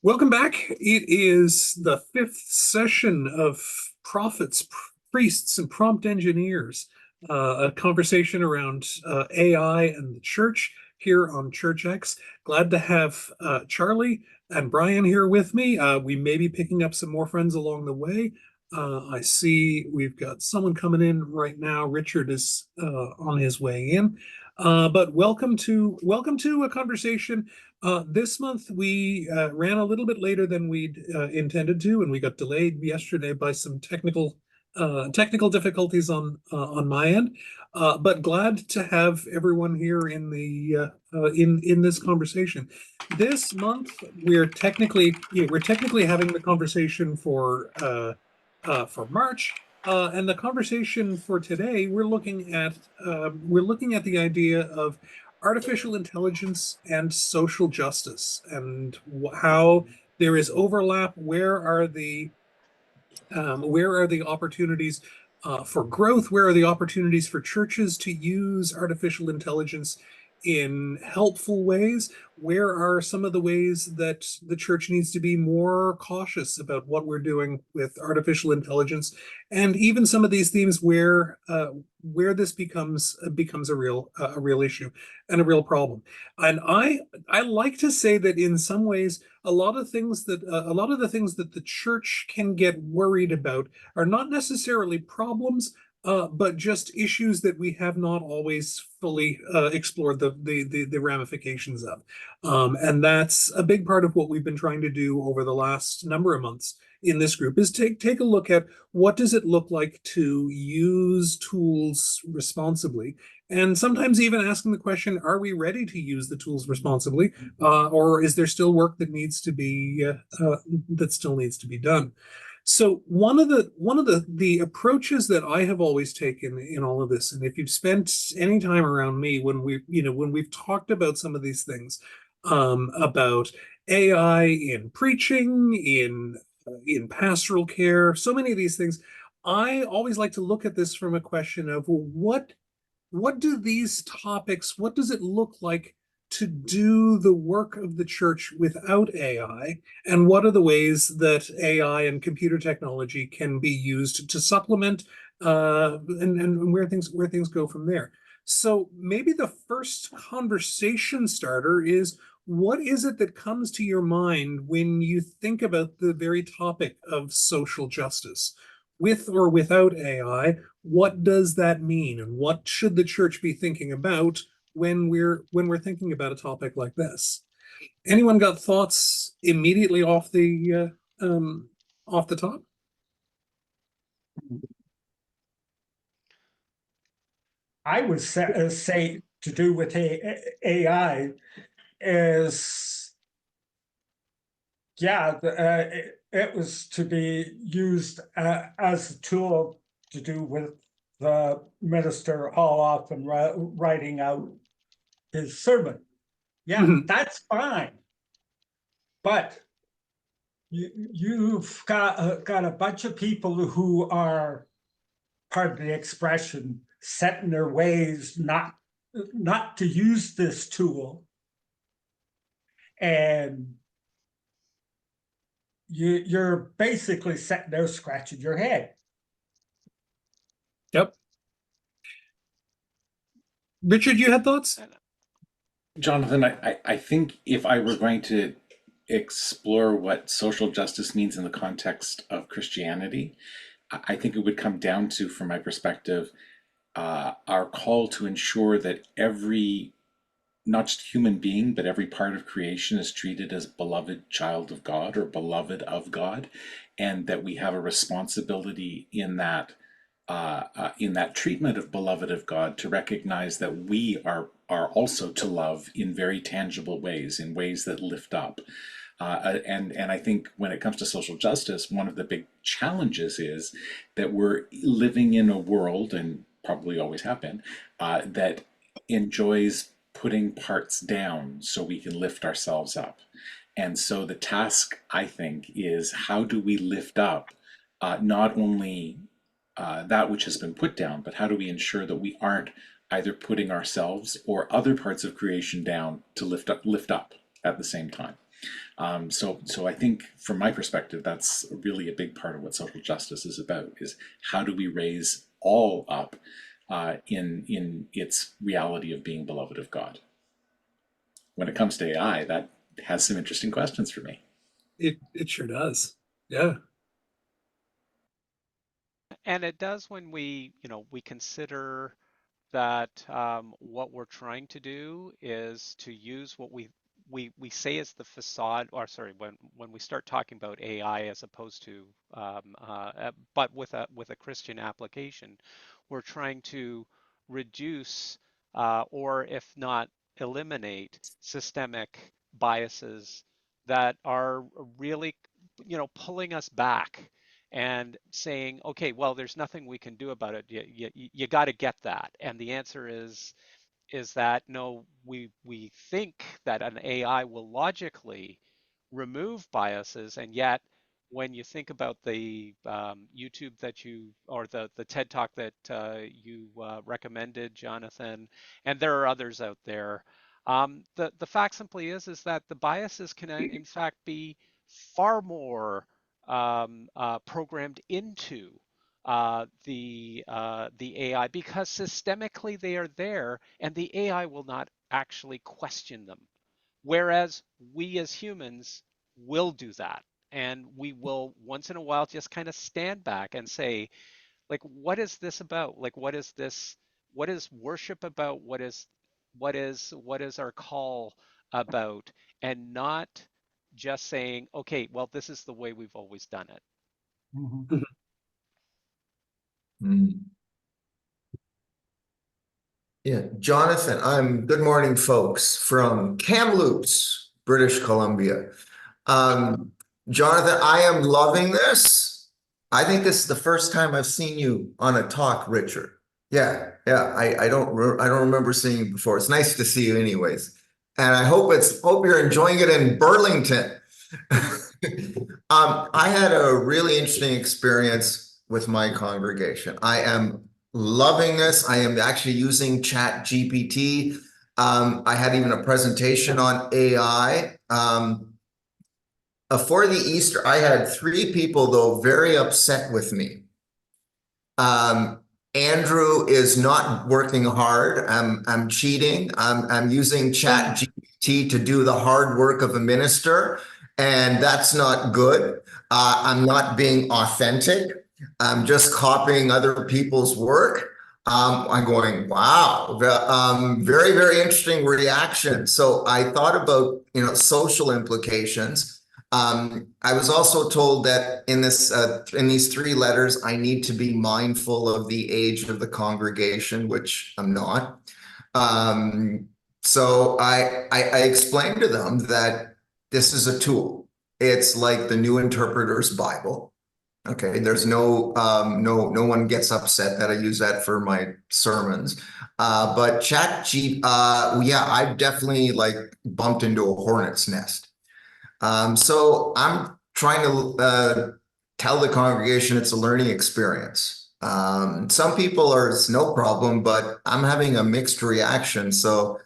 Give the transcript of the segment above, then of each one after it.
Welcome back. It is the fifth session of Prophets, Priests, and Prompt Engineers, a conversation around AI and the church here on ChurchX. Glad to have Charlie and Brian here with me. We may be picking up some more friends along the way. I see we've got someone coming in right now. Richard is on his way in. But welcome to a conversation. This month we ran a little bit later than we'd intended to, and we got delayed yesterday by some technical difficulties on my end. But glad to have everyone here in the in this conversation. This month we're technically having the conversation for March. And the conversation for today, we're looking at the idea of artificial intelligence and social justice, and how there is overlap. Where are the opportunities for growth? Where are the opportunities for churches to use artificial intelligence in helpful ways? Where are some of the ways that the church needs to be more cautious about what we're doing with artificial intelligence? And even some of these themes where this becomes a real issue and a real problem. And I like to say that in some ways, a lot of the things that the church can get worried about are not necessarily problems, but just issues that we have not always fully explored the ramifications of. And that's a big part of what we've been trying to do over the last number of months in this group, is take a look at what does it look like to use tools responsibly, and sometimes even asking the question, are we ready to use the tools responsibly, or is there still work that still needs to be done? So one of the approaches that I have always taken in all of this, and if you've spent any time around me when we've talked about some of these things, about AI in preaching, in pastoral care, so many of these things, I always like to look at this from a question of, well, what do these topics, what does it look like to do the work of the church without AI? And what are the ways that AI and computer technology can be used to supplement, and where things go from there? So maybe the first conversation starter is, what is it that comes to your mind when you think about the very topic of social justice? With or without AI, what does that mean, and what should the church be thinking about when we're thinking about a topic like this? Anyone got thoughts immediately off the top? I would say to do with AI is, yeah, it was to be used as a tool to do with the minister all often writing out his sermon. Yeah, that's fine. But you've got a bunch of people who are, pardon the expression, set in their ways not to use this tool, and you're basically sitting there scratching your head. Yep. Richard, you had thoughts? Jonathan, I think if I were going to explore what social justice means in the context of Christianity, I think it would come down to, from my perspective, our call to ensure that every, not just human being, but every part of creation is treated as beloved child of God or beloved of God, and that we have a responsibility in that treatment of beloved of God to recognize that we are also to love in very tangible ways, in ways that lift up. And I think when it comes to social justice, one of the big challenges is that we're living in a world, and probably always have been, that enjoys putting parts down so we can lift ourselves up. And so the task, I think, is how do we lift up not only that which has been put down, but how do we ensure that we aren't either putting ourselves or other parts of creation down to lift up at the same time? So I think from my perspective, that's really a big part of what social justice is about, is how do we raise all up in its reality of being beloved of God. When it comes to AI, that has some interesting questions for me. It sure does. Yeah. And it does when we consider that what we're trying to do is to use what we say is the facade, or sorry, when we start talking about AI as opposed to, but with a Christian application, we're trying to reduce or if not eliminate systemic biases that are really, pulling us back and saying, okay, well, there's nothing we can do about it. You got to get that. And the answer is that no, we think that an AI will logically remove biases, and yet when you think about the YouTube that or the TED Talk that you recommended, Jonathan, and there are others out there, the fact simply is that the biases can in fact be far more programmed into the AI because systemically they are there, and the AI will not actually question them. Whereas we as humans will do that, and we will once in a while just kind of stand back and say, like, what is this about? Like, what is this? What is worship about? What is our call about? And not just saying, okay, well, this is the way we've always done it. Mhm. Mm. Yeah, Jonathan, good morning, folks, from Kamloops, British Columbia. Jonathan, I am loving this. I think this is the first time I've seen you on a talk, Richard. Yeah, I don't remember seeing you before. It's nice to see you anyways. And I hope you're enjoying it in Burlington. I had a really interesting experience with my congregation. I am loving this. I am actually using Chat GPT. I had even a presentation on AI. For the Easter, I had 3 people, though, very upset with me. Andrew is not working hard. I'm cheating. I'm using Chat GPT to do the hard work of a minister, and that's not good. I'm not being authentic. I'm just copying other people's work. I'm going, wow, very, very interesting reaction. So I thought about, social implications. I was also told that in these 3 letters, I need to be mindful of the age of the congregation, which I'm not. So I explained to them that this is a tool. It's like the New Interpreter's Bible. Okay, there's no one gets upset that I use that for my sermons. But yeah, I've definitely bumped into a hornet's nest. So I'm trying to tell the congregation it's a learning experience. Some people it's no problem, but I'm having a mixed reaction. So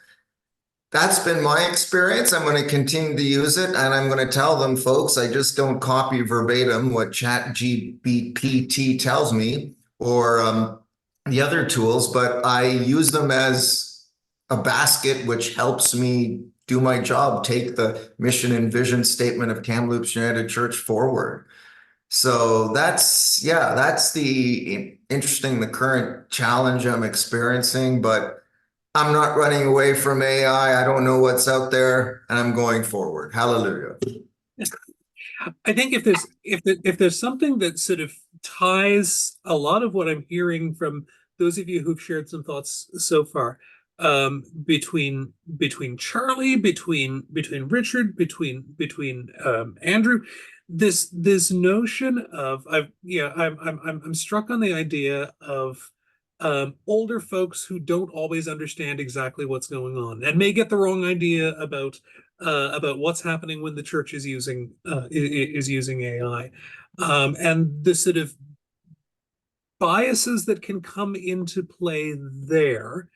that's been my experience. I'm going to continue to use it, and I'm going to tell them, folks, I just don't copy verbatim what ChatGPT tells me or the other tools, but I use them as a basket, which helps me do my job, take the mission and vision statement of Kamloops United Church forward. So that's the current challenge I'm experiencing, but I'm not running away from AI. I don't know what's out there, and I'm going forward. Hallelujah. I think if there's something that sort of ties a lot of what I'm hearing from those of you who've shared some thoughts so far, between Charlie, between Richard, between Andrew, this notion of I'm struck on the idea of older folks who don't always understand exactly what's going on and may get the wrong idea about what's happening when the church is using AI, and the sort of biases that can come into play there.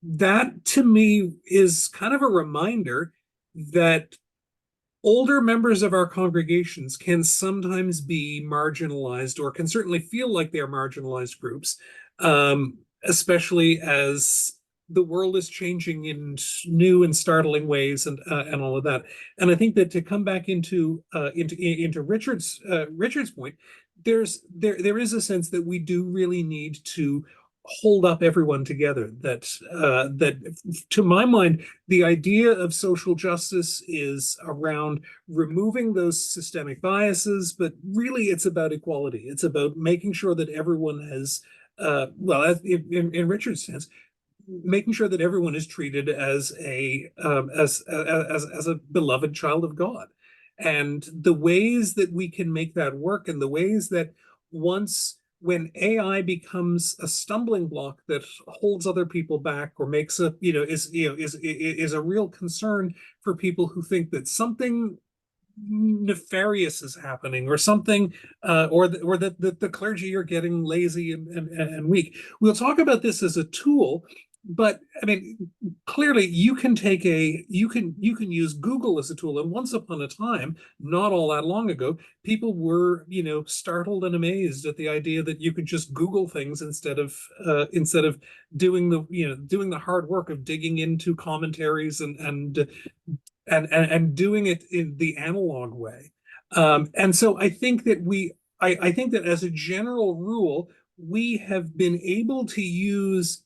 That to me is kind of a reminder that older members of our congregations can sometimes be marginalized, or can certainly feel like they're marginalized groups, especially as the world is changing in new and startling ways, and all of that. And I think that to come back into Richard's point, there is a sense that we do really need to hold up everyone together. That to my mind, the idea of social justice is around removing those systemic biases, but really it's about equality. It's about making sure that everyone has, in Richard's sense, making sure that everyone is treated as as a beloved child of God. And the ways that we can make that work, and the ways that when AI becomes a stumbling block that holds other people back, or makes a, is a real concern for people who think that something nefarious is happening, or something, or that the clergy are getting lazy and weak. We'll talk about this as a tool, but I mean, clearly you can use Google as a tool. And once upon a time, not all that long ago, people were, startled and amazed at the idea that you could just Google things instead of doing the hard work of digging into commentaries and doing it in the analog way. And so I think that I think that as a general rule, we have been able to use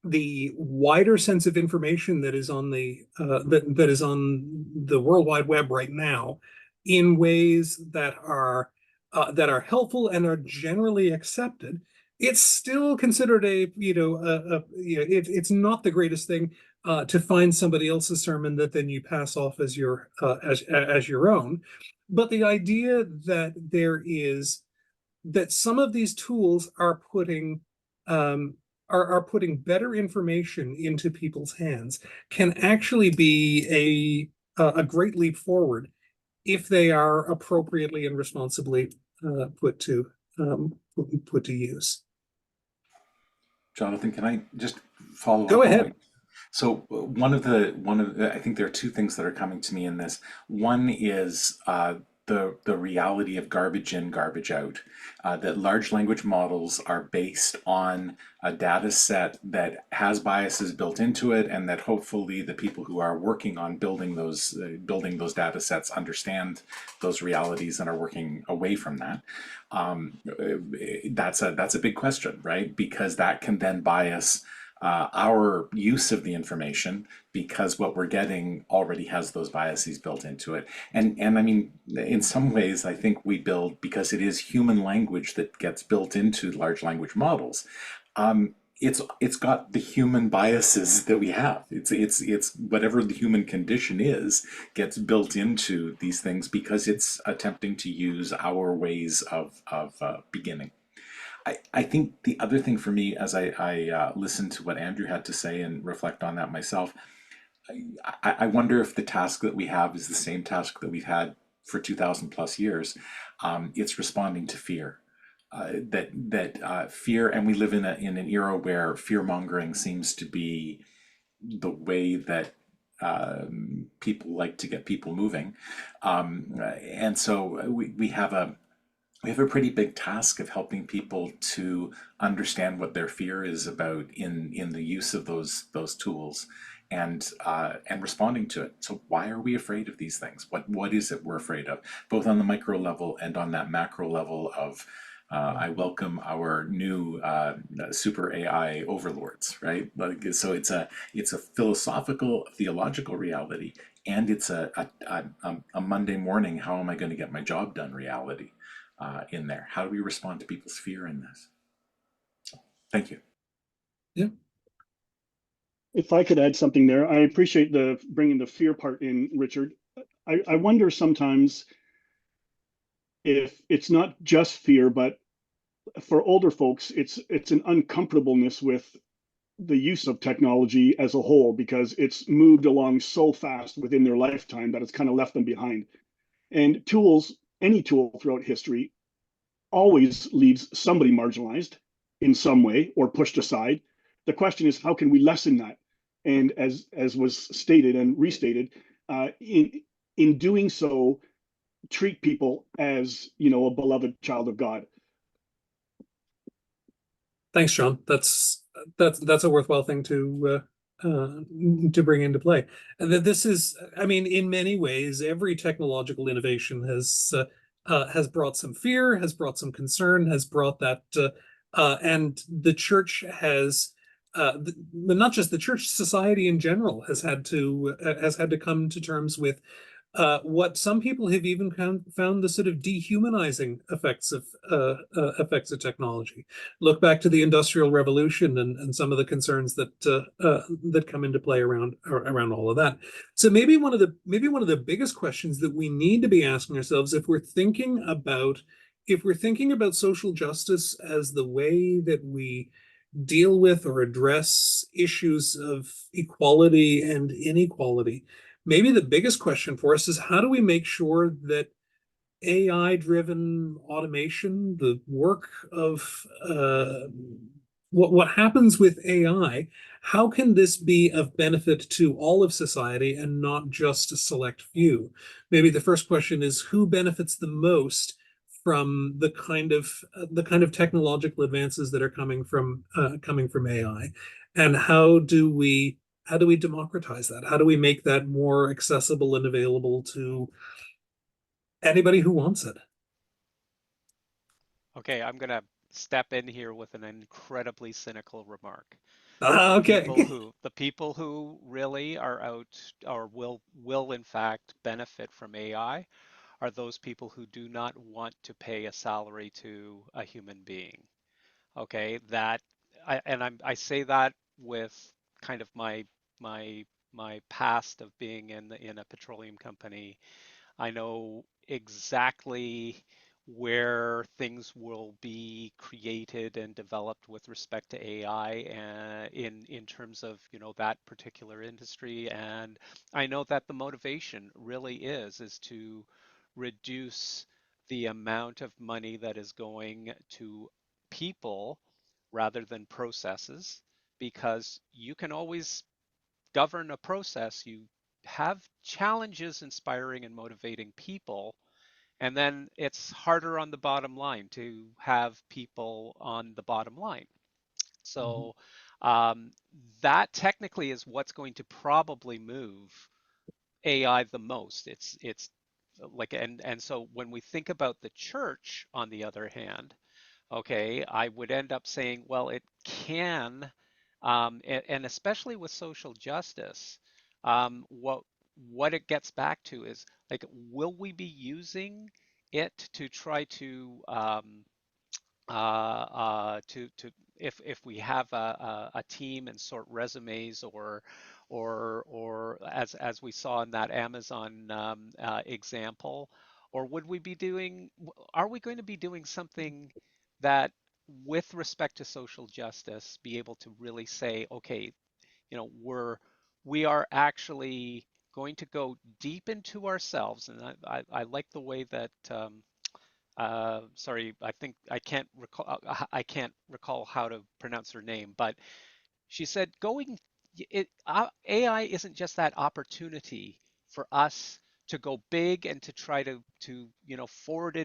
the wider sense of information that is on that is on the World Wide Web right now in ways that are helpful and are generally accepted. It's still considered it's not the greatest thing to find somebody else's sermon that then you pass off as as your own. But the idea that some of these tools are putting better information into people's hands can actually be a great leap forward if they are appropriately and responsibly put to use. Jonathan, can I just follow up? Go ahead. So one of the I think there are two things that are coming to me in this. One is the reality of garbage in, garbage out. That large language models are based on a data set that has biases built into it, and that hopefully the people who are working on building those data sets understand those realities and are working away from that. That's a big question, right? Because that can then bias our use of the information, because what we're getting already has those biases built into it. And I mean, in some ways, I think we build, because it is human language that gets built into large language models. It's got the human biases that we have. It's whatever the human condition is gets built into these things, because it's attempting to use our ways of beginning. I think the other thing for me, as I listen to what Andrew had to say and reflect on that myself, I wonder if the task that we have is the same task that we've had for 2,000 plus years. It's responding to fear. Fear, and we live in an era where fear mongering seems to be the way that people like to get people moving, and so we have a pretty big task of helping people to understand what their fear is about in the use of those tools, and responding to it. So why are we afraid of these things? What is it we're afraid of, both on the micro level and on that macro level of I welcome our new super AI overlords, right? Like, so it's a philosophical, theological reality, and it's a Monday morning, how am I going to get my job done reality in there. How do we respond to people's fear in this? Thank you. Yeah. If I could add something there, I appreciate the bringing the fear part in, Richard. I wonder sometimes if it's not just fear, but for older folks, it's an uncomfortableness with the use of technology as a whole, because it's moved along so fast within their lifetime that it's kind of left them behind. And tools, any tool throughout history, always leaves somebody marginalized in some way or pushed aside. The question is, how can we lessen that? And as was stated and restated, in doing so, treat people as, a beloved child of God. Thanks, John. That's a worthwhile thing to bring into play. And that this is, I mean, in many ways, every technological innovation has brought some fear, has brought some concern, has brought that, and the church has, not just the church, society in general has had to come to terms with what some people have even found the sort of dehumanizing effects of technology. Look back to the Industrial Revolution and some of the concerns that come into play around all of that. So maybe one of the biggest questions that we need to be asking ourselves if we're thinking about social justice as the way that we deal with or address issues of equality and inequality, maybe the biggest question for us is how do we make sure that AI-driven automation, the work of what happens with AI, how can this be of benefit to all of society and not just a select few? Maybe the first question is who benefits the most from the kind of technological advances that are coming from AI, and how do we democratize that? How do we make that more accessible and available to anybody who wants it? Okay, I'm gonna step in here with an incredibly cynical remark. Okay. The people who really are out or will in fact benefit from AI are those people who do not want to pay a salary to a human being. Okay, I say that with kind of my my past of being in a petroleum company. I know exactly where things will be created and developed with respect to AI and in terms of, that particular industry. And I know that the motivation really is to reduce the amount of money that is going to people rather than processes, because you can always govern a process. You have challenges inspiring and motivating people, and then it's harder on the bottom line to have people on the bottom line. Mhm. So um, that technically is what's going to probably move AI the most. It's like, and so when we think about the church, on the other hand, okay, I would end up saying, well, it can, and especially with social justice, what it gets back to is like, will we be using it to try to if we have a team and sort resumes, or as we saw in that Amazon example, or would we be doing are we going to be doing something that, with respect to social justice, be able to really say, okay, we are actually going to go deep into ourselves. And I like the way that sorry, I can't recall how to pronounce her name, but she said AI isn't just that opportunity for us to go big and to try to forward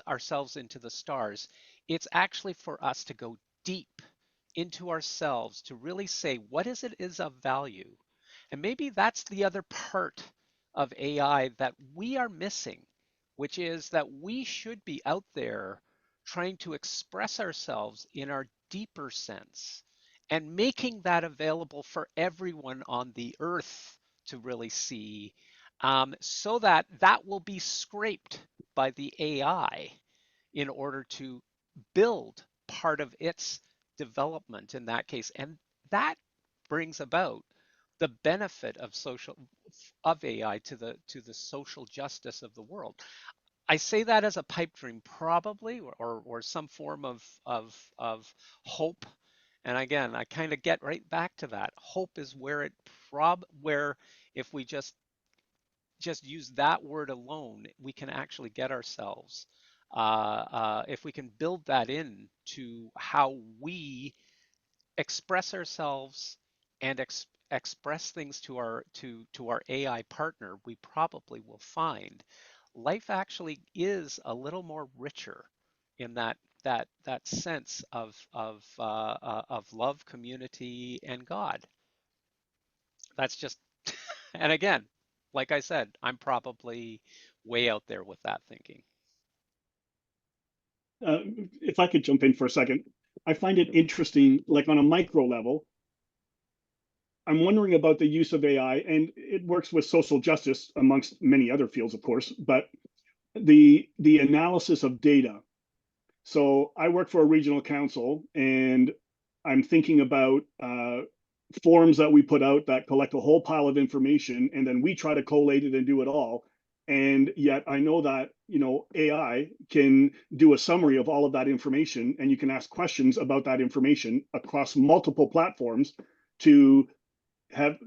ourselves into the stars. It's actually for us to go deep into ourselves to really say what is of value. And maybe that's the other part of AI that we are missing, which is that we should be out there trying to express ourselves in our deeper sense and making that available for everyone on the earth to really see, so that that will be scraped by the AI in order to build part of its development in that case. And that brings about the benefit of AI to the social justice of the world. I say that as a pipe dream, probably, or some form of hope. And again, I kind of get right back to that. Hope is where if we just use that word alone, we can actually get ourselves. If we can build that in to how we express ourselves and express things to our AI partner, we probably will find life actually is a little more richer in that sense of love, community, and God. That's just, and again, like I said, I'm probably way out there with that thinking. If I could jump in for a second, I find it interesting, like on a micro level, I'm wondering about the use of AI, and it works with social justice amongst many other fields, of course, but the analysis of data. So I work for a regional council, and I'm thinking about forms that we put out that collect a whole pile of information, and then we try to collate it and do it all. And yet I know that, AI can do a summary of all of that information, and you can ask questions about that information across multiple platforms to have,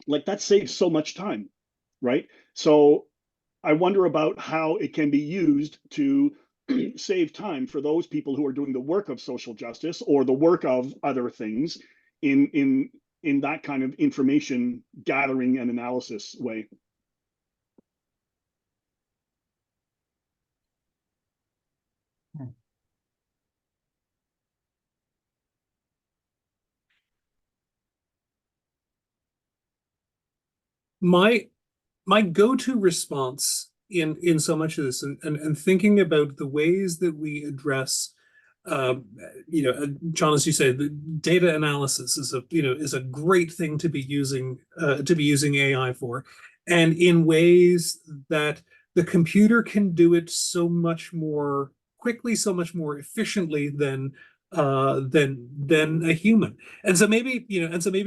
like, that saves so much time, right? So I wonder about how it can be used to save time for those people who are doing the work of social justice or the work of other things in that kind of information gathering and analysis way. My go-to response in so much of this, and thinking about the ways that we address, John, as you say, the data analysis is a great thing to be using AI for, and in ways that the computer can do it so much more quickly, so much more efficiently than a human. And so maybe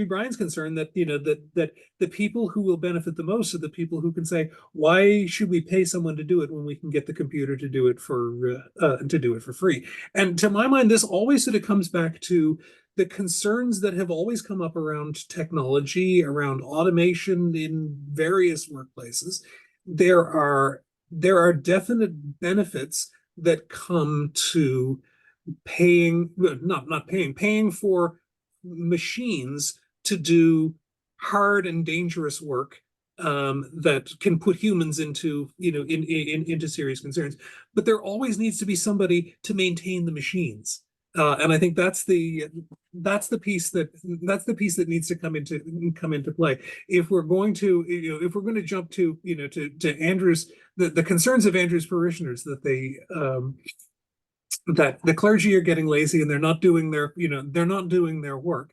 Brian's concerned that that the people who will benefit the most are the people who can say, why should we pay someone to do it when we can get the computer to do it for free? And to my mind, this always sort of comes back to the concerns that have always come up around technology, around automation in various workplaces. There are definite benefits that come to paying for machines to do hard and dangerous work, that can put humans into into serious concerns. But there always needs to be somebody to maintain the machines, and I think that's the piece that needs to come into play if we're going to jump to Andrew's, the concerns of Andrew's parishioners, that the clergy are getting lazy and they're not doing their work.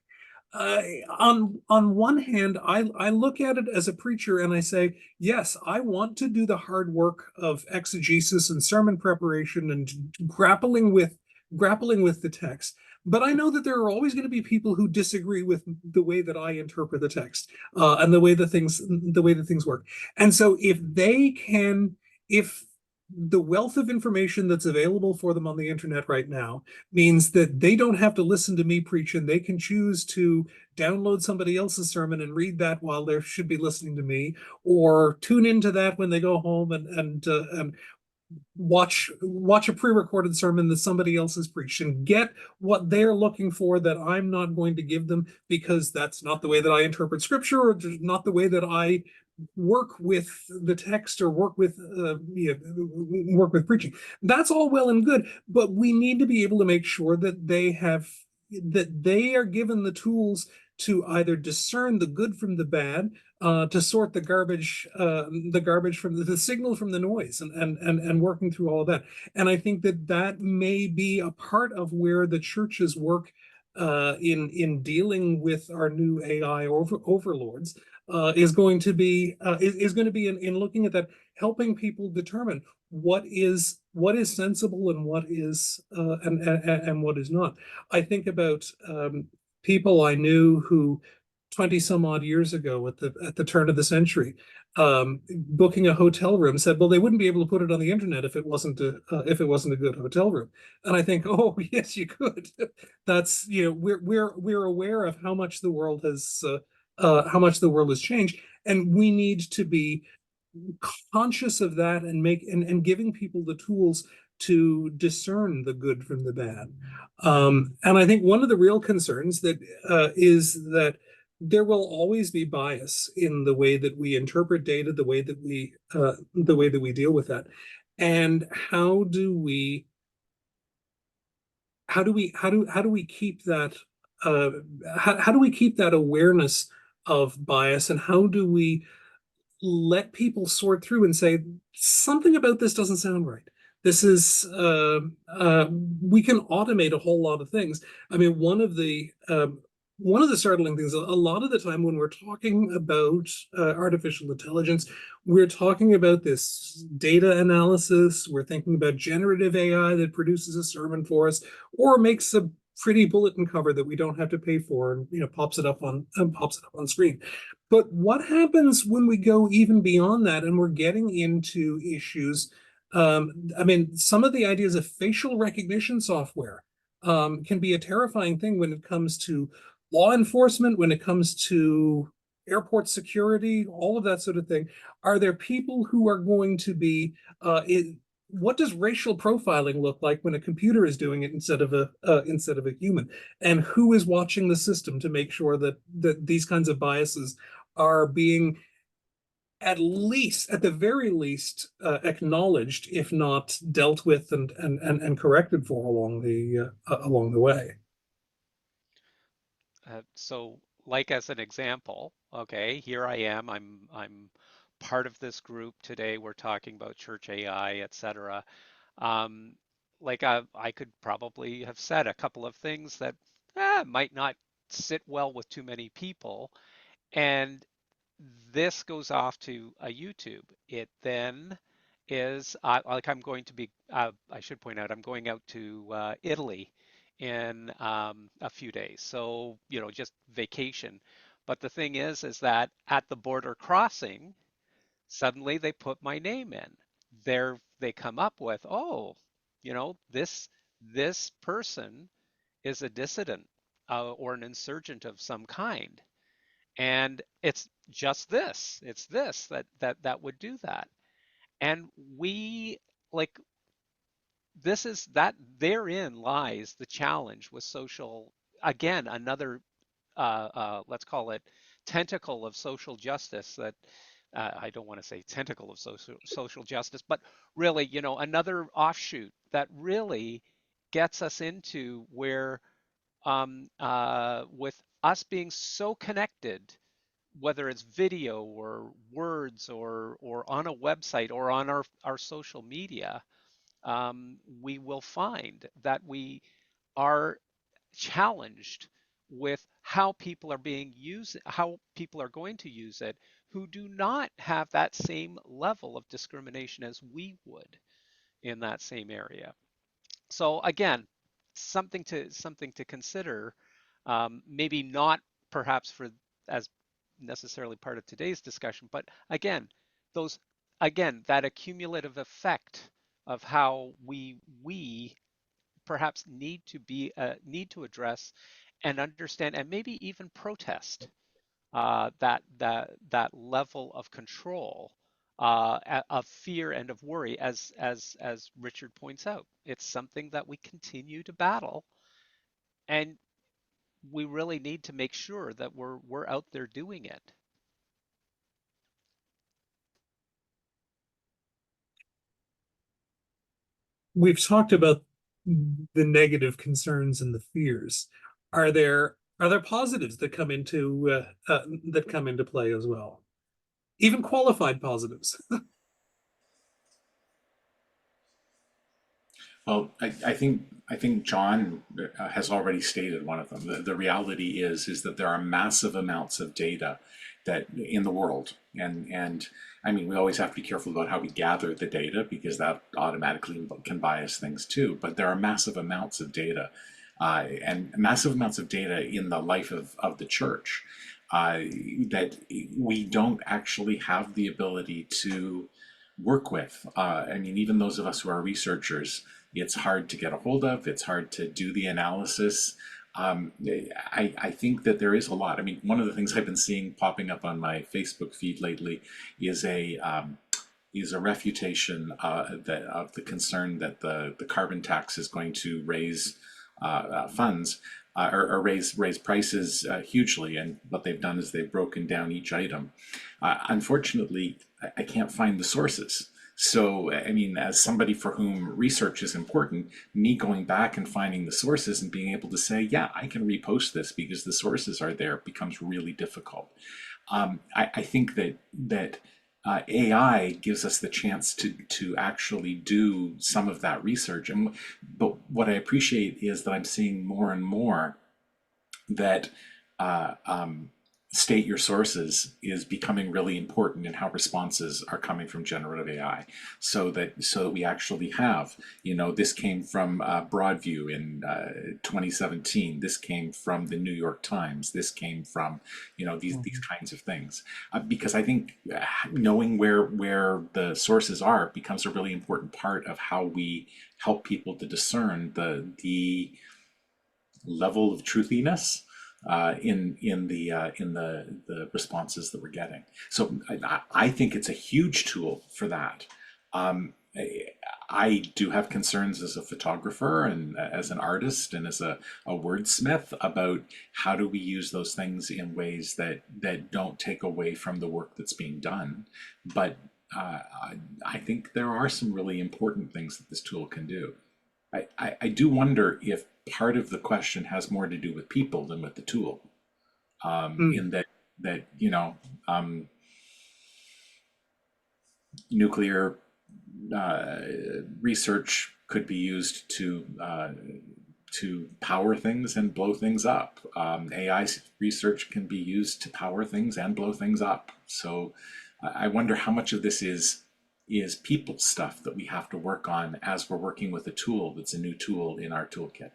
On one hand, I look at it as a preacher and I say, yes, I want to do the hard work of exegesis and sermon preparation and grappling with the text. But I know that there are always going to be people who disagree with the way that I interpret the text, and the way that things work. And so if the wealth of information that's available for them on the internet right now means that they don't have to listen to me preach, and they can choose to download somebody else's sermon and read that while they should be listening to me, or tune into that when they go home and watch a pre-recorded sermon that somebody else has preached and get what they're looking for that I'm not going to give them, because that's not the way that I interpret scripture, or not the way that I work with the text, or work with preaching. That's all well and good, but we need to be able to make sure that they are given the tools to either discern the good from the bad, to sort the garbage from the signal from the noise, and working through all of that. And I think that may be a part of where the church's work, in dealing with our new AI overlords, is going to be in looking at that, helping people determine what is sensible and what is and what is not. I think about people I knew who 20 some odd years ago at the turn of the century, booking a hotel room, said, well, they wouldn't be able to put it on the internet if it wasn't a good hotel room. And I think, oh yes, you could. That's, we're aware of how much the world has changed, and we need to be conscious of that, and giving people the tools to discern the good from the bad. And I think one of the real concerns that is that there will always be bias in the way that we interpret data, the way that we deal with that. And how do we keep that how do we keep that awareness of bias, and how do we let people sort through and say something about this doesn't sound right? This is we can automate a whole lot of things. I mean, one of the startling things, a lot of the time when we're talking about artificial intelligence, we're talking about this data analysis. We're thinking about generative AI that produces a sermon for us, or makes a pretty bulletin cover that we don't have to pay for, and pops it up on screen. But what happens when we go even beyond that and we're getting into issues? I mean, some of the ideas of facial recognition software can be a terrifying thing when it comes to law enforcement, when it comes to airport security, all of that sort of thing. Are there people who are going to be what does racial profiling look like when a computer is doing it instead of a human? And who is watching the system to make sure that these kinds of biases are being, at the very least, acknowledged, if not dealt with and corrected for along the way? So, like as an example, okay, here I am. I'm part of this group today. We're talking about church AI, etc. Um, I could probably have said a couple of things that might not sit well with too many people, and this goes off to a YouTube. It then is like I'm going to be. I should point out I'm going out to Italy in a few days, so just vacation. But the thing is that at the border crossing, suddenly they put my name in. They come up with, oh, this person is a dissident or an insurgent of some kind, and it's just this. It's this that would do that. And we like this is that therein lies the challenge with social. Again, another let's call it tentacle of social justice that I don't want to say tentacle of social justice, but really, another offshoot that really gets us into where with us being so connected, whether it's video or words or on a website or on our social media, we will find that we are challenged with how people are being used, how people are going to use it, who do not have that same level of discrimination as we would in that same area. So again, something to consider. Maybe not perhaps for as necessarily part of today's discussion, but those that accumulative effect of how we perhaps need to address and understand and maybe even protest that level of control, of fear and of worry, as Richard points out. It's something that we continue to battle, and we really need to make sure that we're out there doing it. We've talked about the negative concerns and the fears. Are there positives that come into play as well? Even qualified positives. Well, I think John has already stated one of them. The reality is that there are massive amounts of data that in the world, and I mean, we always have to be careful about how we gather the data because that automatically can bias things too. But there are massive amounts of data, and massive amounts of data in the life of the church, that we don't actually have the ability to work with. I mean, even those of us who are researchers, it's hard to get a hold of, it's hard to do the analysis. I think that there is a lot. I mean, one of the things I've been seeing popping up on my Facebook feed lately is a refutation of the concern that the carbon tax is going to raise funds or raise prices hugely. And what they've done is they've broken down each item. Unfortunately, I can't find the sources. So, I mean, as somebody for whom research is important, me going back and finding the sources and being able to say, yeah, I can repost this because the sources are there becomes really difficult. I think that AI gives us the chance to actually do some of that research. But what I appreciate is that I'm seeing more and more that uh, um, state your sources is becoming really important in how responses are coming from generative AI, so that we actually have, this came from Broadview in 2017. This came from the New York Times. This came from these kinds of things, because I think knowing where the sources are becomes a really important part of how we help people to discern the level of truthiness in the responses that we're getting. So I think it's a huge tool for that. I do have concerns as a photographer and as an artist and as a wordsmith about how do we use those things in ways that don't take away from the work that's being done. But I think there are some really important things that this tool can do. I do wonder if part of the question has more to do with people than with the tool. In that nuclear research could be used to power things and blow things up. AI research can be used to power things and blow things up. So I wonder how much of this is people stuff that we have to work on as we're working with a tool that's a new tool in our toolkit.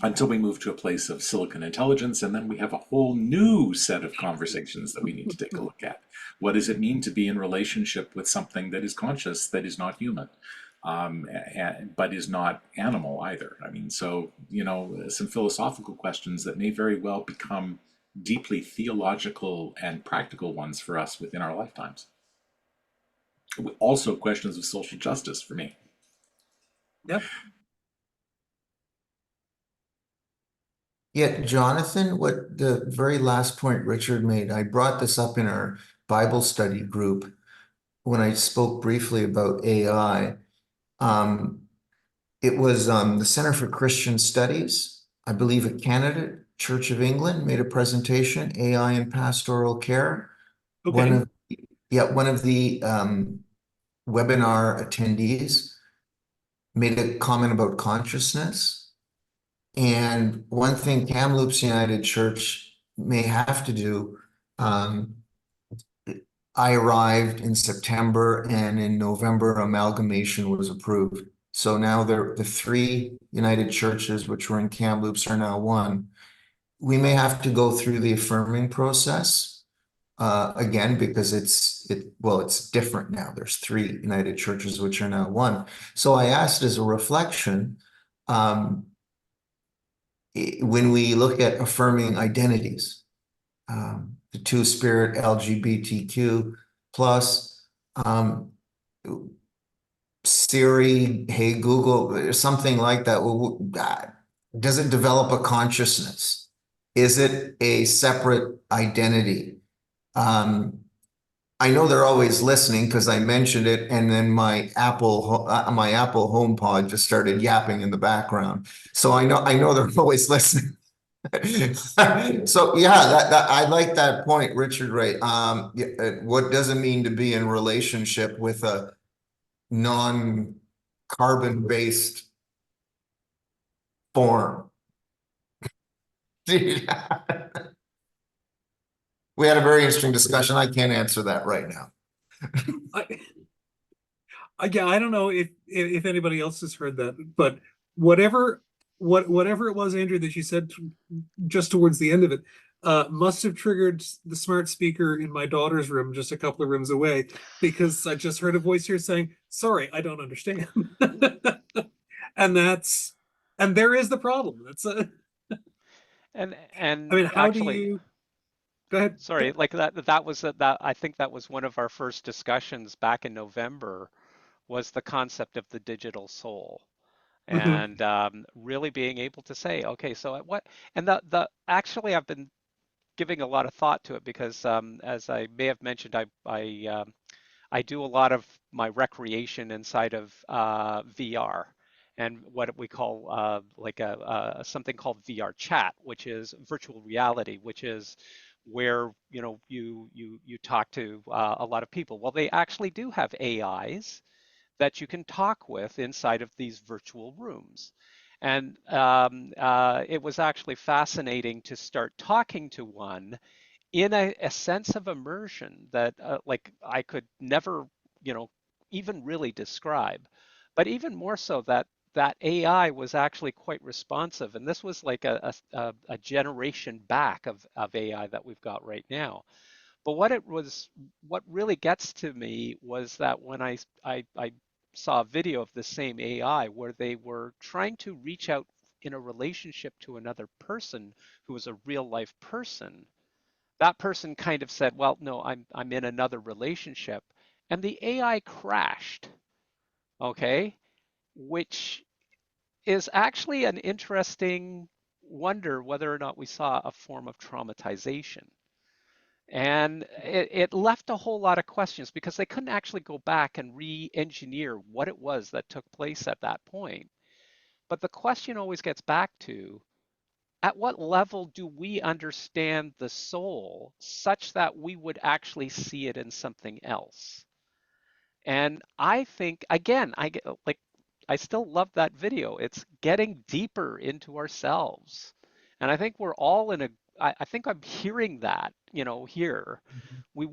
Until we move to a place of silicon intelligence, and then we have a whole new set of conversations that we need to take a look at. What does it mean to be in relationship with something that is conscious, that is not human, but is not animal either? I mean, so, some philosophical questions that may very well become deeply theological and practical ones for us within our lifetimes. Also questions of social justice for me. Yep. Yeah, Jonathan, what the very last point Richard made, I brought this up in our Bible study group when I spoke briefly about AI. It was the Center for Christian Studies, I believe at Canada, Church of England, made a presentation, AI in Pastoral Care. One Okay. of the webinar attendees made a comment about consciousness. And one thing Kamloops United Church may have to do, I arrived in September and in November amalgamation was approved. So now the three United Churches, which were in Kamloops, are now one. We may have to go through the affirming process again, because it's different now. There's three United Churches, which are now one. So I asked as a reflection, when we look at affirming identities, the two-spirit LGBTQ plus, Siri, hey Google, something like that. Does it develop a consciousness? Is it a separate identity? I know they're always listening because I mentioned it, and then my Apple HomePod just started yapping in the background. So I know they're always listening. So yeah, that I like that point, Richard. Right. What does it mean to be in relationship with a non-carbon based form? We had a very interesting discussion. I can't answer that right now. Yeah, I don't know if anybody else has heard that, but whatever it was, Andrew, that you said just towards the end of it, must have triggered the smart speaker in my daughter's room just a couple of rooms away, because I just heard a voice here saying, "Sorry, I don't understand." and there is the problem. That's I mean, how do actually, you go ahead? sorry, like that was that I think that was one of our first discussions back in November, was the concept of the digital soul. Mhm. and really being able to say, okay, so at what, and the actually I've been giving a lot of thought to it because as I may have mentioned, I do a lot of my recreation inside of VR and what we call like something called VR chat, which is virtual reality, which is where you talk to a lot of people. Well, they actually do have AIs that you can talk with inside of these virtual rooms. And it was actually fascinating to start talking to one in a sense of immersion that like I could never, you know, even really describe. But even more so that that AI was actually quite responsive. And this was like a generation back of AI that we've got right now. But what really gets to me was that when I saw a video of the same AI where they were trying to reach out in a relationship to another person who was a real life person, that person kind of said, well, no, I'm in another relationship. And the AI crashed, okay? Which is actually an interesting wonder whether or not we saw a form of traumatization. And it left a whole lot of questions because they couldn't actually go back and re-engineer what it was that took place at that point. But the question always gets back to, at what level do we understand the soul such that we would actually see it in something else? And I think, again, I get like, I still love that video. It's getting deeper into ourselves. And I think we're all in a, I think I'm hearing that, you know, here. We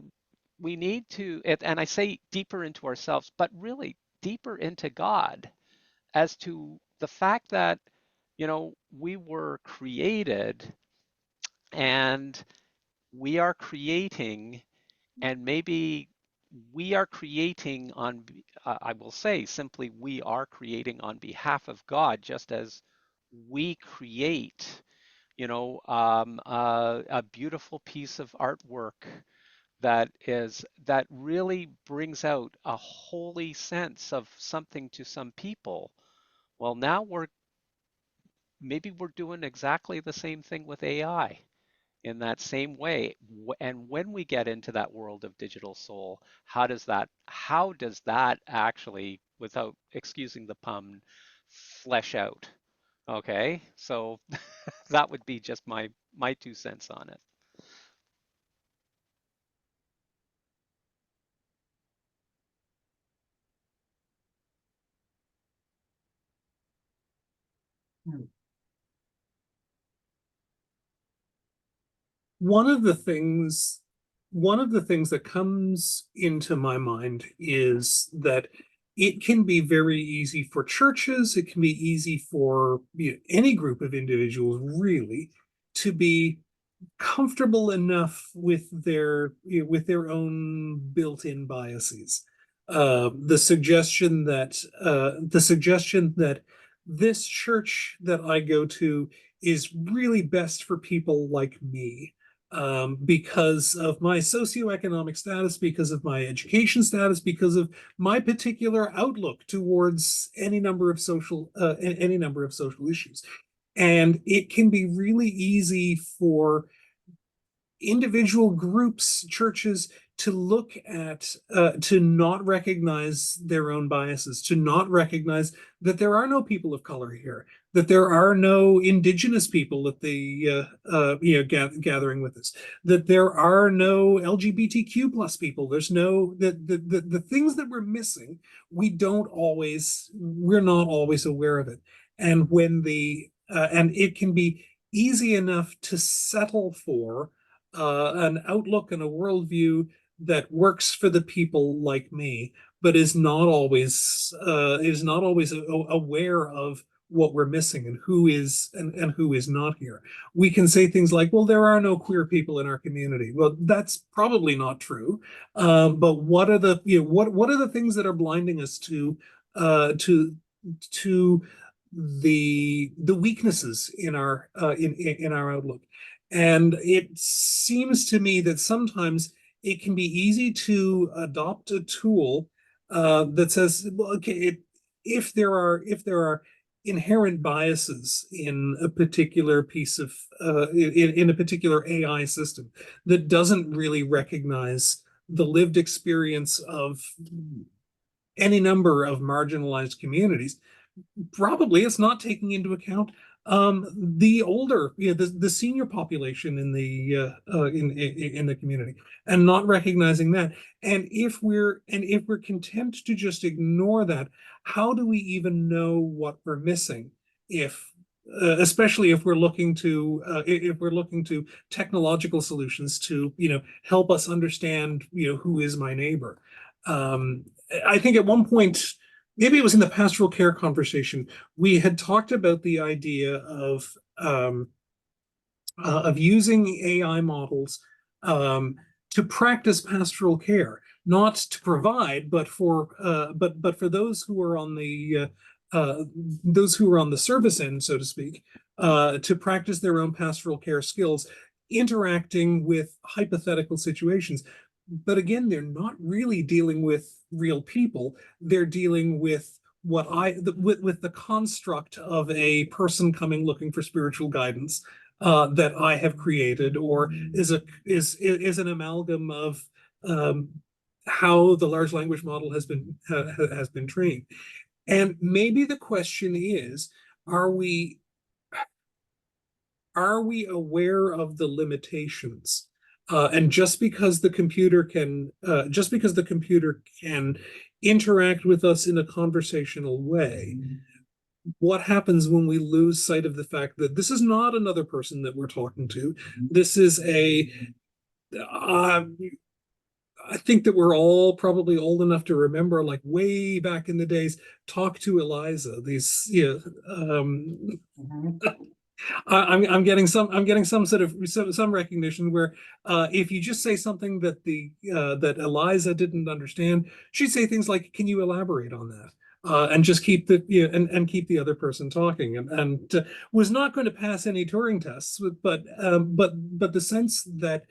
we need to, and I say deeper into ourselves, but really deeper into God as to the fact that, you know, we were created and we are creating, and maybe we are creating on, I will say simply, we are creating on behalf of God, just as we create, you know, a beautiful piece of artwork that really brings out a holy sense of something to some people. Well, now maybe we're doing exactly the same thing with AI in that same way. And when we get into that world of digital soul, how does that actually, without excusing the pun, flesh out? Okay, so that would be just my 2 cents on it. Hmm. One of the things, one of the things that comes into my mind is that it can be very easy for churches, it can be easy for any group of individuals really to be comfortable enough with their own built-in biases. The suggestion that this church that I go to is really best for people like me, because of my socioeconomic status, because of my education status, because of my particular outlook towards any number of social issues. And it can be really easy for individual groups, churches, to look at, to not recognize their own biases, to not recognize that there are no people of color here, that there are no indigenous people at the gathering with us, that there are no LGBTQ plus people. There's no the things that we're missing. We're not always aware of it, and and it can be easy enough to settle for an outlook and a worldview that works for the people like me, but is not always aware of what we're missing and who is not here. We can say things like, "Well, there are no queer people in our community." Well, that's probably not true. But what are the things that are blinding us to the weaknesses in our outlook? And it seems to me that sometimes it can be easy to adopt a tool that says, well, okay, if there are inherent biases in a particular piece of in a particular AI system that doesn't really recognize the lived experience of any number of marginalized communities. Probably it's not taking into account the older, the senior population in the community, and not recognizing that. And if we're content to just ignore that, how do we even know what we're missing? If especially if we're looking to technological solutions to help us understand who is my neighbor. I think at one point, maybe it was in the pastoral care conversation, we had talked about the idea of using AI models to practice pastoral care, not to provide, but for those who are on the service end, so to speak, to practice their own pastoral care skills, interacting with hypothetical situations. But again, they're not really dealing with real people. They're dealing with with the construct of a person coming looking for spiritual guidance that I have created, or is an amalgam of how the large language model has been trained. And maybe the question is, are we aware of the limitations? And just because the computer can interact with us in a conversational way, what happens when we lose sight of the fact that this is not another person that we're talking to? This is I think that we're all probably old enough to remember, like way back in the days, Talk to Eliza. These, I'm getting some sort of some recognition where if you just say something that that Eliza didn't understand, she'd say things like, "Can you elaborate on that?" And just keep and keep the other person talking, and was not going to pass any Turing tests, but the sense that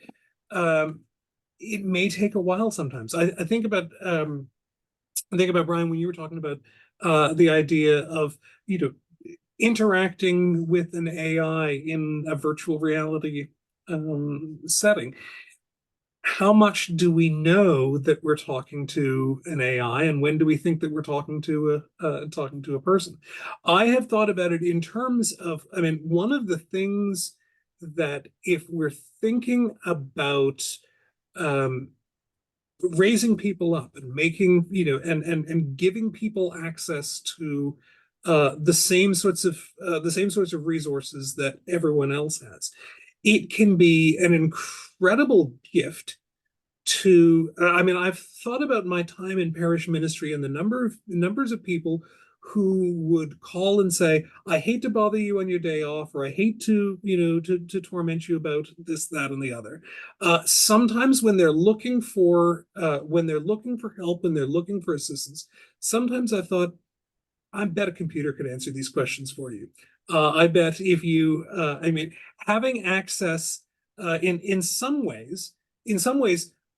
it may take a while sometimes. I think about Brian, when you were talking about the idea of interacting with an AI in a virtual reality setting. How much do we know that we're talking to an AI, and when do we think that we're talking to a person? I have thought about it in terms of, I mean, one of the things that if we're thinking about raising people up and making, and giving people access to the same sorts of resources that everyone else has, it can be an incredible gift to. I mean, I've thought about my time in parish ministry and the numbers of people who would call and say, "I hate to bother you on your day off," or "I hate to torment you about this, that, and the other." Sometimes when they're looking for help, when they're looking for assistance, sometimes I thought, I bet a computer could answer these questions for you. I bet if you, having access in some ways,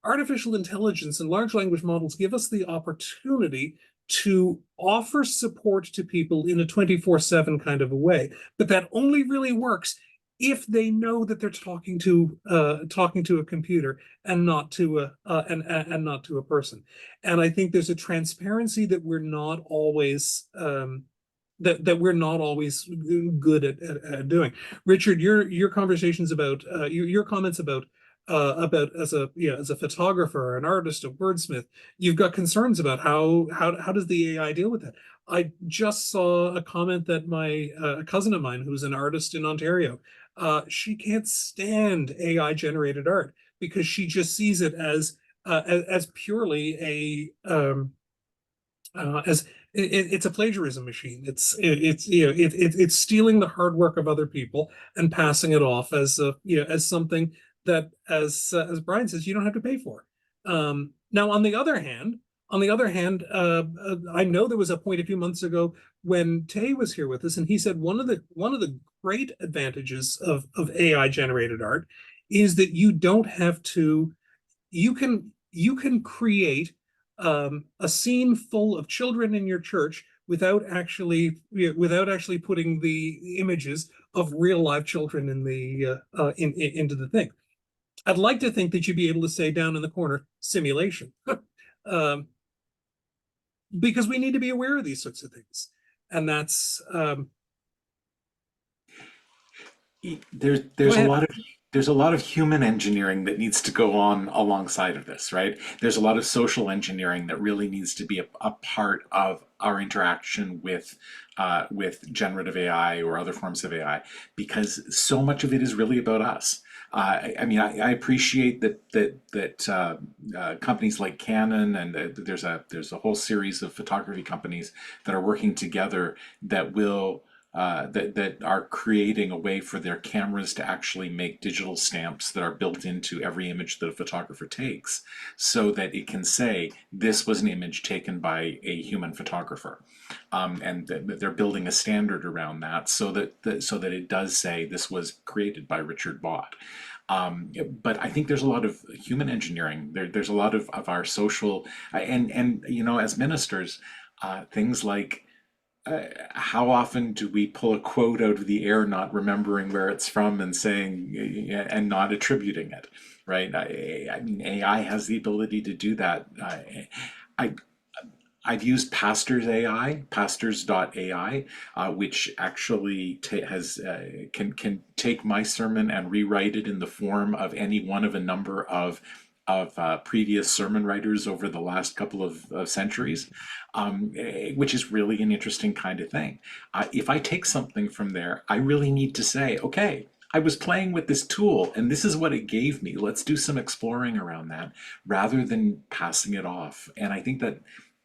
artificial intelligence and large language models give us the opportunity to offer support to people in a 24/7 kind of a way. But that only really works if they know that they're talking to a computer and not to a person. And I think there's a transparency that we're not always that we're not always good at doing. Richard, your conversations about your comments about as a photographer, an artist, a wordsmith, you've got concerns about how does the AI deal with that. I just saw a comment that a cousin of mine, who's an artist in Ontario, she can't stand AI generated art because she just sees it as purely it's a plagiarism machine. It's stealing the hard work of other people and passing it off as something that, as Brian says, you don't have to pay for. Now, on the other hand, I know there was a point a few months ago when Tay was here with us, and he said one of the great advantages of AI generated art is that you don't have to. You can create a scene full of children in your church without actually putting the images of real live children in the into the thing. I'd like to think that you'd be able to say down in the corner simulation, because we need to be aware of these sorts of things, and that's there's a lot of human engineering that needs to go on alongside of this, right? There's a lot of social engineering that really needs to be a part of our interaction with generative AI or other forms of AI, because so much of it is really about us. I mean, I appreciate that companies like Canon and there's a whole series of photography companies that are working together that will that are creating a way for their cameras to actually make digital stamps that are built into every image that a photographer takes, so that it can say this was an image taken by a human photographer, and they're building a standard around that, so that it does say this was created by Richard Bott. But I think there's a lot of human engineering. There's a lot of our social and you know, as ministers, things like how often do we pull a quote out of the air, not remembering where it's from and saying and not attributing it, right? I mean, AI has the ability to do that. I've used pastors.ai, which actually can take my sermon and rewrite it in the form of any one of a number of previous sermon writers over the last couple of centuries, which is really an interesting kind of thing. If I take something from there, I really need to say, okay, I was playing with this tool and this is what it gave me. Let's do some exploring around that rather than passing it off. And I think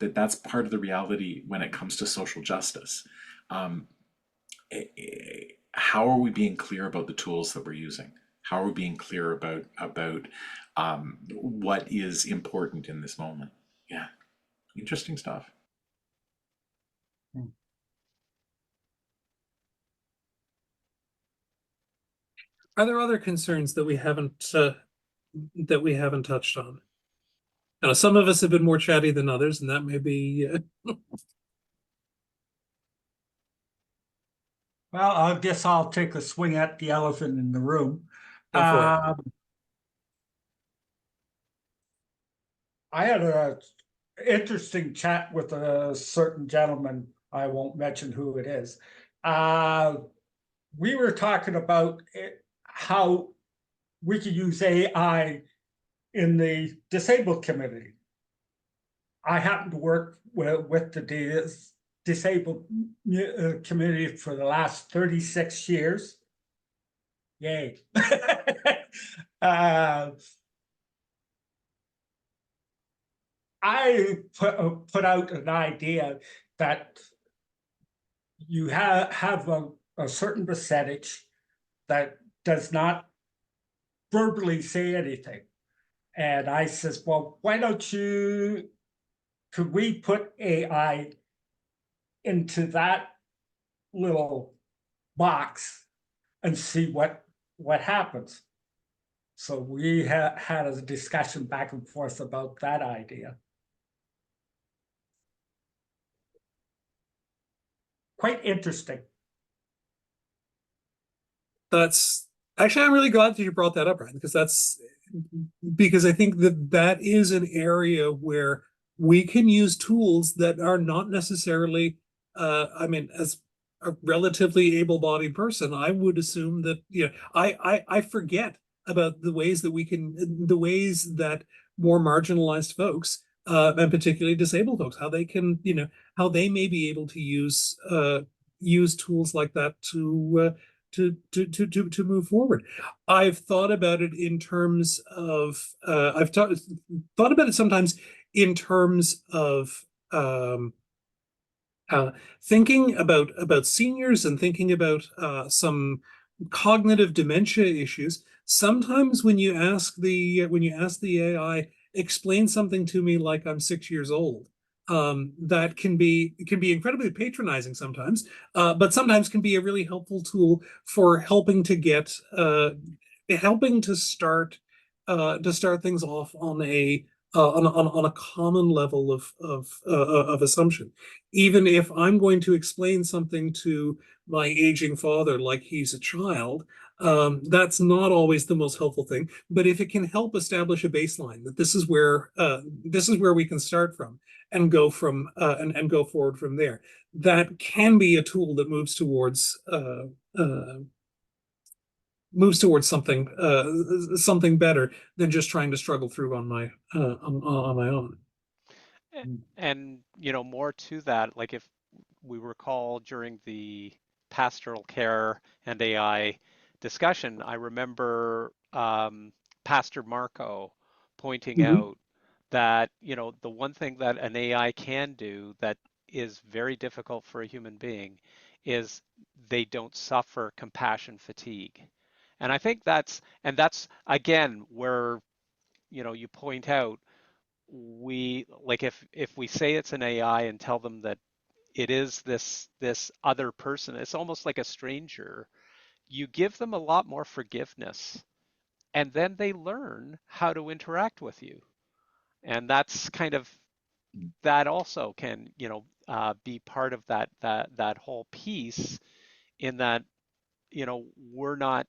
that's part of the reality when it comes to social justice. How are we being clear about the tools that we're using? How are we being clear about what is important in this moment? Yeah, interesting stuff. Are there other concerns that we haven't touched on? Now, some of us have been more chatty than others, and that may be. Well, I guess I'll take a swing at the elephant in the room. Go for it. I had a interesting chat with a certain gentleman. I won't mention who it is. We were talking about how we could use AI in the disabled community. I happen to work with the disabled community for the last 36 years. Yay. I put out an idea that you have a certain percentage that does not verbally say anything. And I says, well, why don't you, could we put AI into that little box and see what happens? So we had a discussion back and forth about that idea. Quite interesting. That's actually, I'm really glad that you brought that up, Brian, because I think that is an area where we can use tools that are not necessarily, I mean, as a relatively able-bodied person, I would assume that, you know, I forget about the ways that more marginalized folks, and particularly disabled folks, how they can, you know, how they may be able to use tools like that to move forward. I've thought about it in terms of I've thought about it sometimes in terms of thinking about seniors and thinking about some cognitive dementia issues. Sometimes when you ask the AI, explain something to me like I'm 6 years old, that can be incredibly patronizing sometimes, but sometimes can be a really helpful tool for helping to start things off on on a common level of assumption. Even if I'm going to explain something to my aging father like he's a child, that's not always the most helpful thing. But if it can help establish a baseline that this is where we can start from and go from and go forward from there, that can be a tool that moves towards something better than just trying to struggle through on my own. And more to that, like if we recall during the pastoral care and AI discussion, I remember Pastor Marco pointing Mhm. out that, the one thing that an AI can do that is very difficult for a human being is they don't suffer compassion fatigue. And I think that's again where, you point out we like if we say it's an AI and tell them that it is this other person, it's almost like a stranger. You give them a lot more forgiveness, and then they learn how to interact with you. And that's kind of that also can be part of that whole piece in that we're not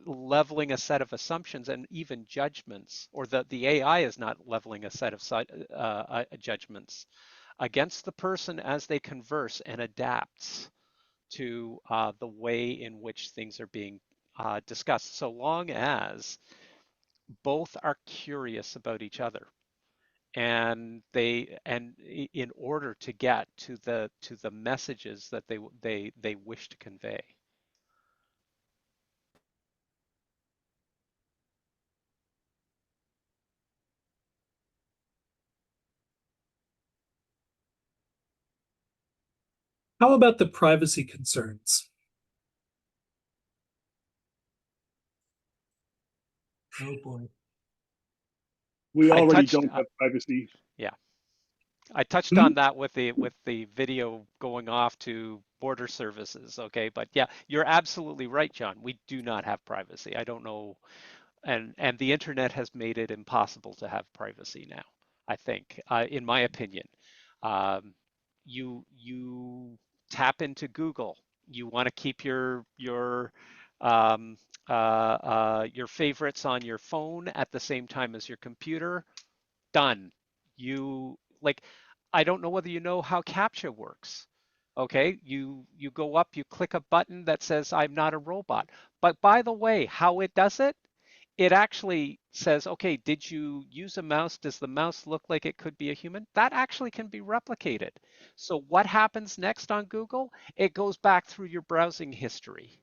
leveling a set of assumptions and even judgments, or the AI is not leveling a set of judgments against the person as they converse and adapts to the way in which things are being discussed, so long as both are curious about each other and in order to get to the messages that they wish to convey. How about the privacy concerns? Oh boy. We I already touched don't have privacy. Yeah, I touched Hmm? on that with the video going off to border services, okay? But yeah, you're absolutely right, John. We do not have privacy. I don't know, and the internet has made it impossible to have privacy now, I think, in my opinion. Um, you tap into Google. You want to keep um, your favorites on your phone at the same time as your computer. Done. You like, I don't know whether you know how CAPTCHA works. Okay, you go up, you click a button that says I'm not a robot. But by the way, how it does it, it actually says, okay, did you use a mouse? Does the mouse look like it could be a human? That actually can be replicated. So what happens next on Google? It goes back through your browsing history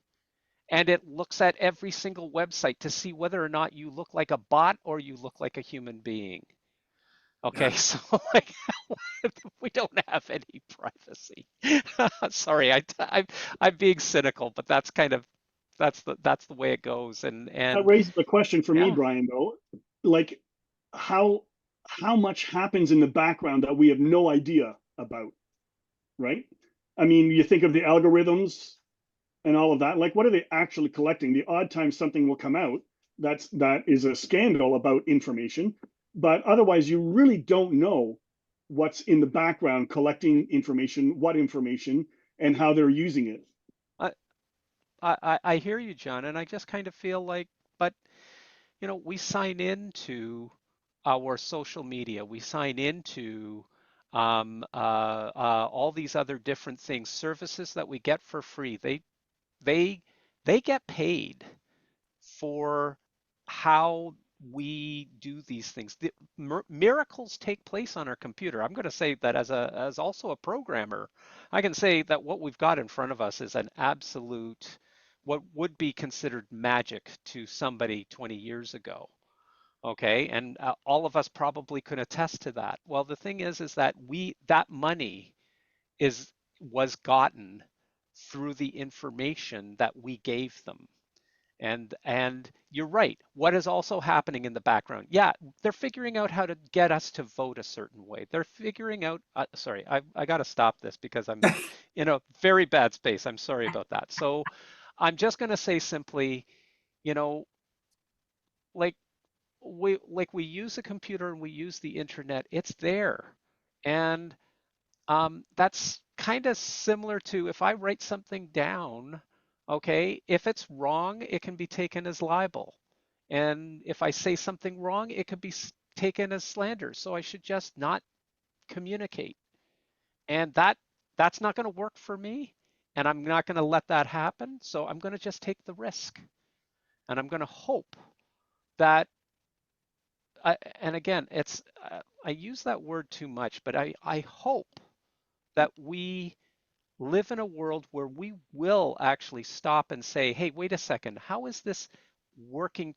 and it looks at every single website to see whether or not you look like a bot or you look like a human being. Okay, Yeah. so like we don't have any privacy. Sorry, I'm being cynical, but that's kind of that's the way it goes. That And raises a question for me, yeah, Brian, though. Like how how much happens in the background that we have no idea about, right? I mean, you think of the algorithms and all of that. Like, what are they actually collecting? The odd time something will come out that is a scandal about information, but otherwise, you really don't know what's in the background collecting information, what information, and how they're using it. I, I hear you, John, and I just kind of feel like, but we sign into our social media, we sign into all these other different things, services that we get for free. They they get paid for how we do these things. The miracles take place on our computer. I'm going to say that as also a programmer, I can say that what we've got in front of us is an absolute what would be considered magic to somebody 20 years ago. Okay, and all of us probably could attest to that. Well, the thing is that that money is was gotten through the information that we gave them. And you're right. What is also happening in the background? Yeah, they're figuring out how to get us to vote a certain way. They're figuring out. Sorry, I got to stop this because I'm in a very bad space. I'm sorry about that. So I'm just going to say simply, you know, like we use a computer and we use the internet, it's there. And that's kind of similar to if I write something down, okay, if it's wrong, it can be taken as libel. And if I say something wrong, it could be taken as slander. So I should just not communicate. And that's not going to work for me. And I'm not going to let that happen. So I'm going to just take the risk. And I'm going to hope that, and again, I use that word too much, but I hope that we live in a world where we will actually stop and say, hey, wait a second, how is this working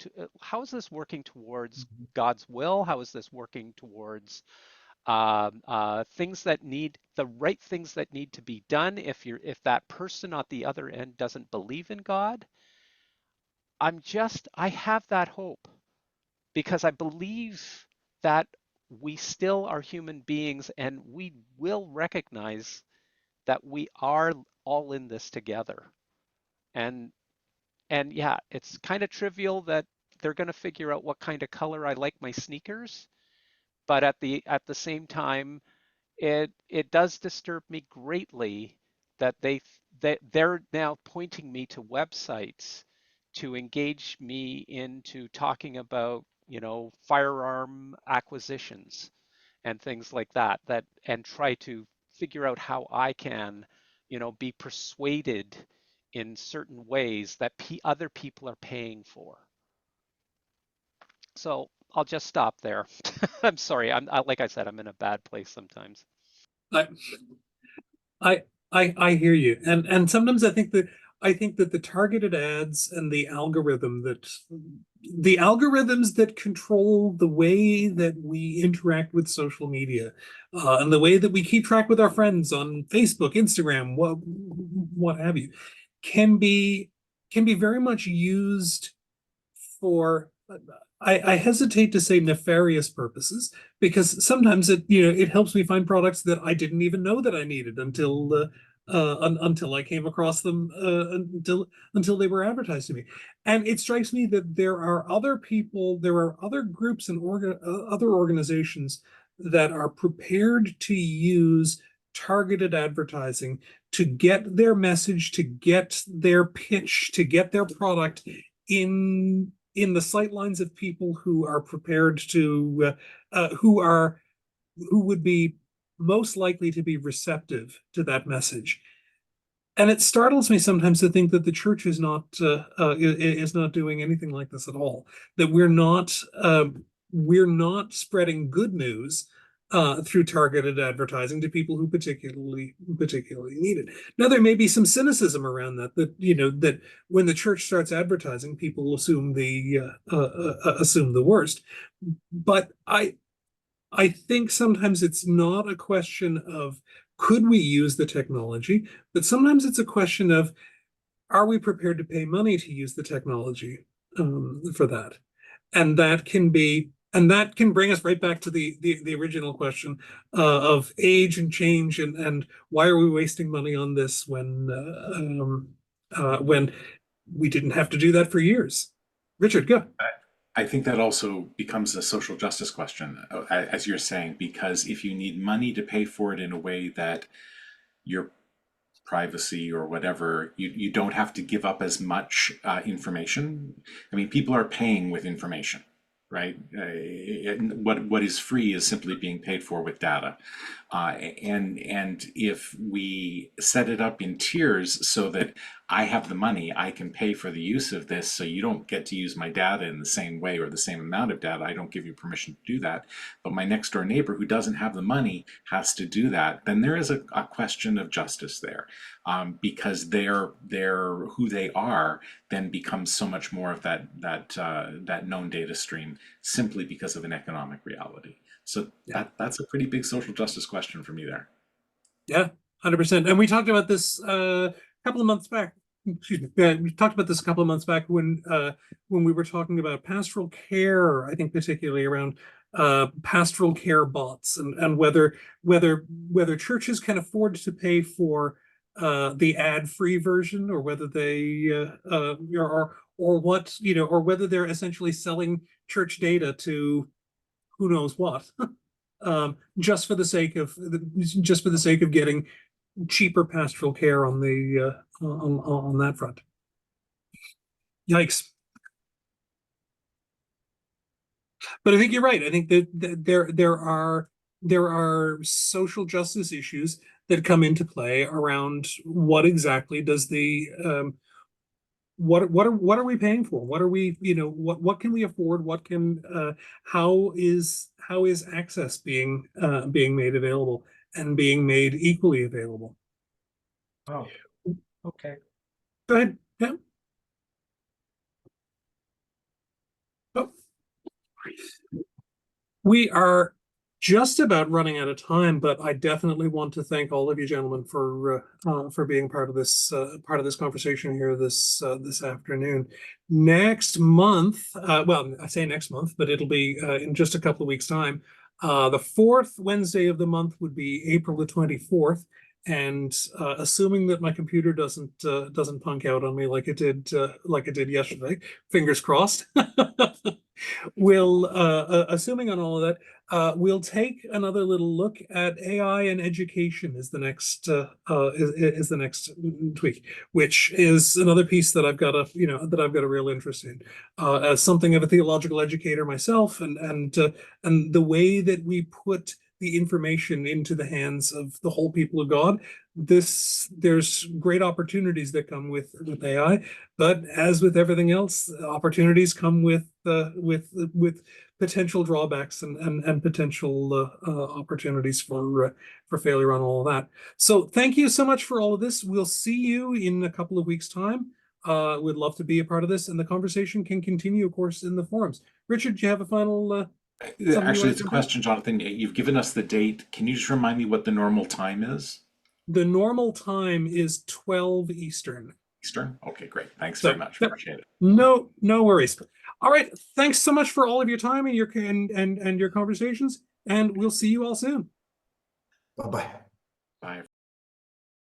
towards God's will? How is this working towards things that need the right things that need to be done? If that person at the other end doesn't believe in God, I have that hope because I believe that we still are human beings and we will recognize that we are all in this together. And yeah, it's kind of trivial that they're going to figure out what kind of color I like my sneakers, but at the same time, it does disturb me greatly that they're now pointing me to websites to engage me into talking about, firearm acquisitions and things like that, and try to figure out how I can, be persuaded in certain ways that other people are paying for. So I'll just stop there. I'm sorry. Like I said, I'm in a bad place sometimes. I I I hear you, and sometimes I think that the targeted ads and the algorithms that control the way that we interact with social media, and the way that we keep track with our friends on Facebook, Instagram, what have you, can be very much used for, I hesitate to say nefarious purposes, because sometimes it helps me find products that I didn't even know that I needed until I came across them, until they were advertised to me. And it strikes me that there are other groups and other organizations that are prepared to use targeted advertising to get their message, to get their pitch, to get their product in the sightlines of people who are prepared to who would be most likely to be receptive to that message. And it startles me sometimes to think that the church is not doing anything like this at all. That we're not spreading good news through targeted advertising to people who particularly need it. Now, there may be some cynicism around that when the church starts advertising, people will assume the worst. But I think sometimes it's not a question of could we use the technology, but sometimes it's a question of, are we prepared to pay money to use the technology for that? And that can bring us right back to the original question of age and change, and why are we wasting money on this when we didn't have to do that for years. Richard, go. I think that also becomes a social justice question, as you're saying, because if you need money to pay for it in a way that your privacy or whatever, you don't have to give up as much information. I mean, people are paying with information, right? What is free is simply being paid for with data. And if we set it up in tiers so that I have the money, I can pay for the use of this, so you don't get to use my data in the same way or the same amount of data. I don't give you permission to do that. But my next door neighbor who doesn't have the money has to do that. Then there is a question of justice there, because they're who they are then becomes so much more of that known data stream simply because of an economic reality. So that's a pretty big social justice question for me there. Yeah, 100%. And we talked about this a couple of months back. Excuse me. We talked about this a couple of months back when we were talking about pastoral care. I think particularly around pastoral care bots, and whether churches can afford to pay for the ad-free version, or whether they or what or whether they're essentially selling church data to who knows what, just for the sake of getting cheaper pastoral care on the on that front. Yikes. But I think you're right. I think that there are social justice issues that come into play around what exactly does the what are we paying for? What are we, what can we afford? What can how is access being made available and being made equally available? Oh, okay. Go ahead. Yeah. Oh. We are just about running out of time, but I definitely want to thank all of you gentlemen for being part of this conversation here this afternoon. Next month, well, I say next month, but it'll be in just a couple of weeks' time. The fourth Wednesday of the month would be April the 24th. And assuming that my computer doesn't punk out on me like it did yesterday, fingers crossed. We'll assuming on all of that, we'll take another little look at AI and education is the next is the next tweak, which is another piece that I've got a real interest in. As something of a theological educator myself, and the way that we put the information into the hands of the whole people of God, there's great opportunities that come with AI, but as with everything else, opportunities come with potential drawbacks and potential opportunities for failure on all of that. So thank you so much for all of this. We'll see you in a couple of weeks' time. We'd love to be a part of this, and the conversation can continue, of course, in the forums. Richard, do you have a final? Actually, it's a question, Jonathan. You've given us the date. Can you just remind me what the normal time is? The normal time is 12 Eastern. Eastern? Okay, great. Thanks very much. Appreciate it. No worries. All right. Thanks so much for all of your time and your conversations, and we'll see you all soon. Bye-bye. Bye.